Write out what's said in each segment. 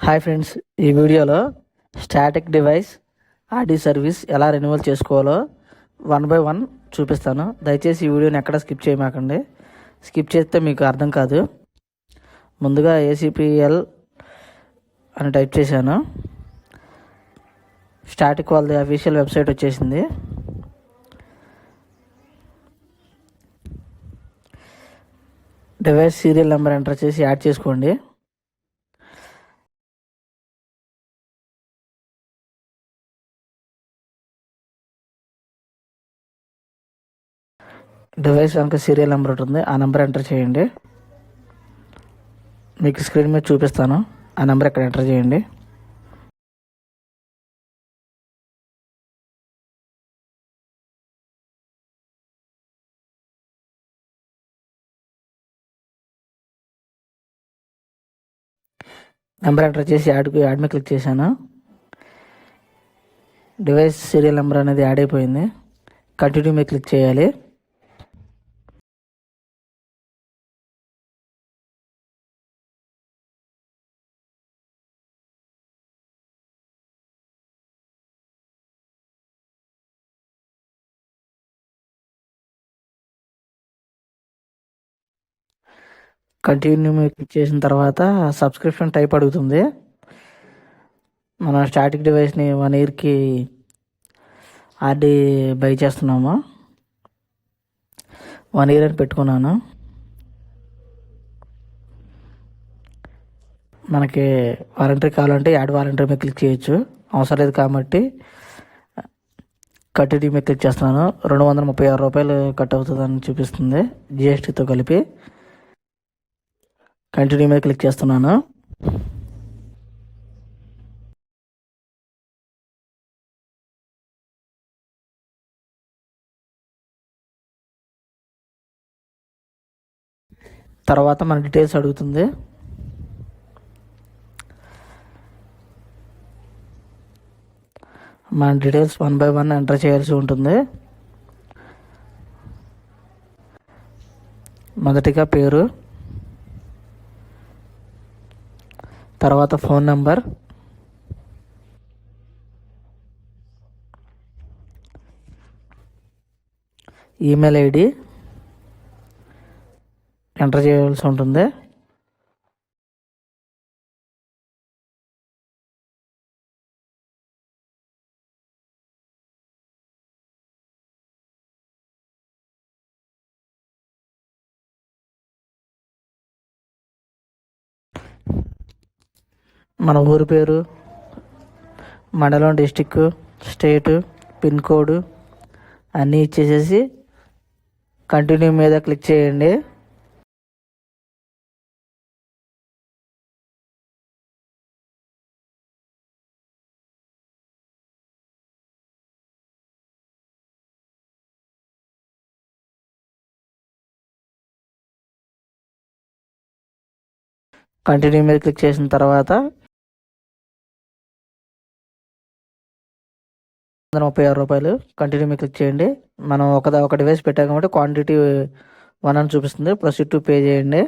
Hi friends, ఈ వీడియోలో static device RD service ఎలా రెన్యువల్ చేసుకోవాలో 1 by 1 చూపిస్తాను. దయచేసి ఈ వీడియోని ఎక్కడ స్కిప్ చేయమాకండి. స్కిప్ చేస్తే మీకు అర్థం కాదు. ముందుగా ACPL అని టైప్ చేశాను. స్టాటిక్ వాళ్ళది అఫీషియల్ వెబ్సైట్ వచ్చేసింది. డివైస్ సీరియల్ నెంబర్ ఎంటర్ చేసి యాడ్ చేసుకోండి. డివైస్ కనుక సీరియల్ నెంబర్ ఉంటుంది, ఆ నెంబర్ ఎంటర్ చేయండి. మీకు స్క్రీన్ మీద చూపిస్తాను. ఆ నెంబర్ ఇక్కడ ఎంటర్ చేయండి. నెంబర్ ఎంటర్ చేసి యాడ్ మీద క్లిక్ చేశాను. డివైస్ సీరియల్ నెంబర్ అనేది యాడ్ అయిపోయింది. కంటిన్యూ మీద క్లిక్ చేయాలి. కంటిన్యూ మీద క్లిక్ చేసిన తర్వాత సబ్స్క్రిప్షన్ టైప్ అడుగుతుంది. మనం స్టాటిక్ డివైస్ని 1 yearకి ఆర్డీ బై చేస్తున్నాము. 1 year అని పెట్టుకున్నాను. మనకి వారంటీ కావాలంటే యాడ్ వారంటీ మీద క్లిక్ చేయొచ్చు. అవసరం లేదు కాబట్టి కంటిన్యూ మీద క్లిక్ చేస్తున్నాను. 236 రూపాయలు కట్ అవుతుందని చూపిస్తుంది, GSTతో కలిపి. కంటిన్యూ మీద క్లిక్ చేస్తున్నాను. తర్వాత మన డీటెయిల్స్ అడుగుతుంది. మన డీటెయిల్స్ 1 by 1 ఎంటర్ చేయాల్సి ఉంటుంది. మొదటిగా పేరు, తర్వాత phone number, email ID enter చేయాల్సి ఉంటుంది. మన ఊరి పేరు, మండలం, డిస్టిక్, స్టేటు, పిన్ కోడ్ అన్నీ ఇచ్చేసేసి కంటిన్యూ మీద క్లిక్ చేయండి. కంటిన్యూ మీద క్లిక్ చేసిన తర్వాత 136 రూపాయలు. కంటిన్యూ మీద క్లిక్ చేయండి. మనం ఒక డివైస్ పెట్టాం కాబట్టి క్వాంటిటీ 1 అని చూపిస్తుంది. ప్రొసీడ్ టు పే చేయండి.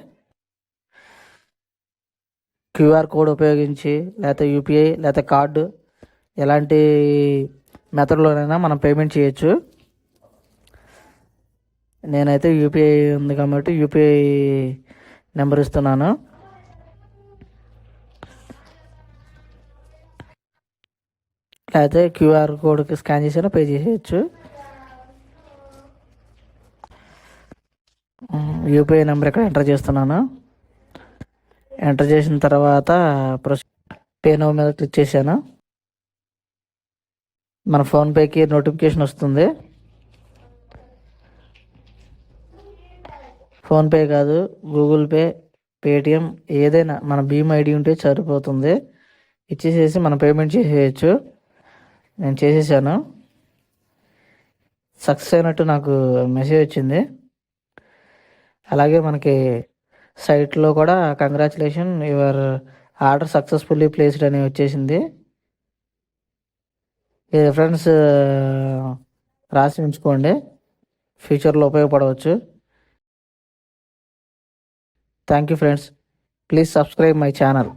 QR కోడ్ ఉపయోగించి లేకపోతే UPI లేకపోతే కార్డు ఎలాంటి మెథడ్లోనైనా మనం పేమెంట్ చేయొచ్చు. నేనైతే UPI ఉంది కాబట్టి UPI నెంబర్ ఇస్తున్నాను. లేకపోతే QR కోడ్కి స్కాన్ చేసినా పే చేసేయచ్చు. UPI నెంబర్ ఇక్కడ ఎంటర్ చేస్తున్నాను. ఎంటర్ చేసిన తర్వాత పే నౌ మీద క్లిక్ చేశాను. మన ఫోన్పేకి నోటిఫికేషన్ వస్తుంది. ఫోన్పే కాదు, గూగుల్ పే, పేటిఎం ఏదైనా మన భీమ్ ఐడి ఉంటే సరిపోతుంది. ఇచ్చేసేసి మనం పేమెంట్ చేసేయచ్చు. నేను చేసేసాను. సక్సెస్ అయినట్టు నాకు మెసేజ్ వచ్చింది. అలాగే మనకి సైట్లో కూడా congratulation, your order successfully placed అని వచ్చేసింది. ఈ రిఫరెన్స్ రాసి ఉంచుకోండి, ఫ్యూచర్లో ఉపయోగపడవచ్చు. Thank you friends. Please subscribe my channel.